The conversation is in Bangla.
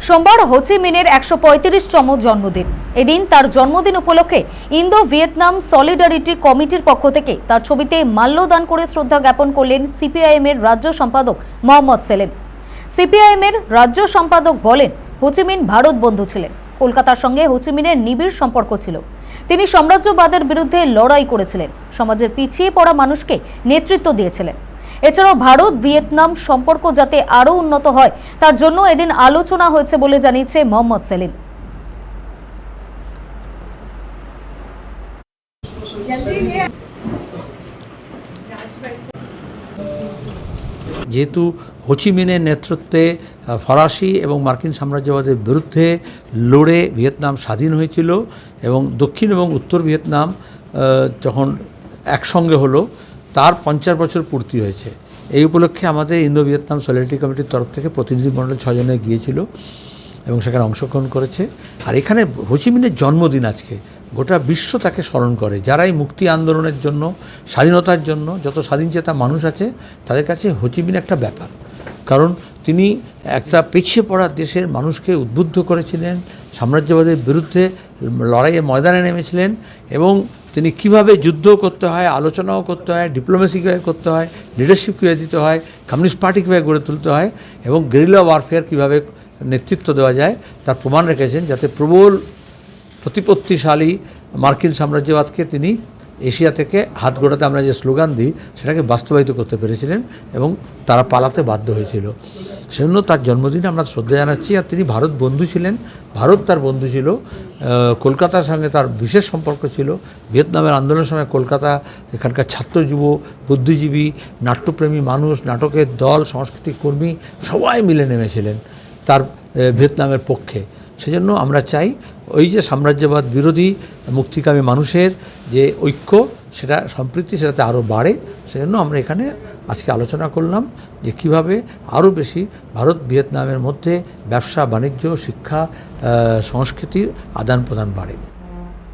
সোমবার হোচি মিনের ১৩৫তম জন্মদিন। এদিন তার জন্মদিন উপলক্ষে ইন্দো ভিয়েতনাম সলিডারিটি কমিটির পক্ষ থেকে তার ছবিতে মাল্যদান করে শ্রদ্ধা জ্ঞাপন করলেন সিপিআইএম এর রাজ্য সম্পাদক মোহাম্মদ সেলিম। সিপিআইএম এর রাজ্য সম্পাদক বলেন, হোচিমিন ভারত বন্ধু ছিলেন। কলকাতার সঙ্গে হোচিমিনের নিবিড় সম্পর্ক ছিল। তিনি সাম্রাজ্যবাদের বিরুদ্ধে লড়াই করেছিলেন, সমাজের পিছিয়ে পড়া মানুষকে নেতৃত্ব দিয়েছিলেন। এছাড়াও ভারত ভিয়েতনাম সম্পর্ক যাতে আরও উন্নত হয় তার জন্য এদিন আলোচনা হয়েছে বলে জানিয়েছে মোহাম্মদ সেলিম। যেহেতু হোচিমিনের নেতৃত্বে ফরাসি এবং মার্কিন সাম্রাজ্যবাদের বিরুদ্ধে লড়ে ভিয়েতনাম স্বাধীন হয়েছিল এবং দক্ষিণ এবং উত্তর ভিয়েতনাম যখন একসঙ্গে হলো তার ৫০ বছর পূর্তি হয়েছে। এই উপলক্ষে আমাদের ইন্দো ভিয়েতনাম সলিডারিটি কমিটির তরফ থেকে প্রতিনিধিমণ্ডল ৬ জনে গিয়েছিল এবং সেখানে অংশগ্রহণ করেছে। আর এখানে হোচিমিনের জন্মদিন আজকে গোটা বিশ্ব তাকে স্মরণ করে। যারা এই মুক্তি আন্দোলনের জন্য, স্বাধীনতার জন্য যত স্বাধীনচেতা মানুষ আছে তাদের কাছে হোচিমিন একটা ব্যাপার, কারণ তিনি একটা পিছিয়ে পড়া দেশের মানুষকে উদ্বুদ্ধ করেছিলেন, সাম্রাজ্যবাদের বিরুদ্ধে লড়াইয়ের ময়দানে নেমেছিলেন এবং তিনি কিভাবে যুদ্ধ করতে হয়, আলোচনাও করতে হয়, ডিপ্লোমেসি কীভাবে করতে হয়, লিডারশিপ কীভাবে দিতে হয়, কমিউনিস্ট পার্টি কীভাবে গড়ে তুলতে হয় এবং গেরিলা ওয়ারফেয়ার কীভাবে নেতৃত্ব দেওয়া যায় তার প্রমাণ রেখেছেন, যাতে প্রবল প্রতিপত্তিশালী মার্কিন সাম্রাজ্যবাদকে তিনি এশিয়া থেকে হাত গোড়াতে আমরা যে স্লোগান দিই সেটাকে বাস্তবায়িত করতে পেরেছিলেন এবং তারা পালাতে বাধ্য হয়েছিল। সেজন্য তার জন্মদিনে আমরা শ্রদ্ধা জানাচ্ছি। আর তিনি ভারত বন্ধু ছিলেন, ভারত তার বন্ধু ছিল, কলকাতার সঙ্গে তার বিশেষ সম্পর্ক ছিল। ভিয়েতনামের আন্দোলনের সময় কলকাতা, এখানকার ছাত্র যুব, বুদ্ধিজীবী, নাট্যপ্রেমী মানুষ, নাটকের দল, সাংস্কৃতিক কর্মী সবাই মিলে নেমেছিলেন তার ভিয়েতনামের পক্ষে। সেজন্য আমরা চাই ওই যে সাম্রাজ্যবাদ বিরোধী মুক্তিকামী মানুষের যে ঐক্য, সেটা সম্প্রীতি সেটাতে আরও বাড়ে। সেজন্য আমরা এখানে আজকে আলোচনা করলাম যে কীভাবে আরও বেশি ভারত ভিয়েতনামের মধ্যে ব্যবসা বাণিজ্য, শিক্ষা, সংস্কৃতির আদান প্রদান বাড়ে।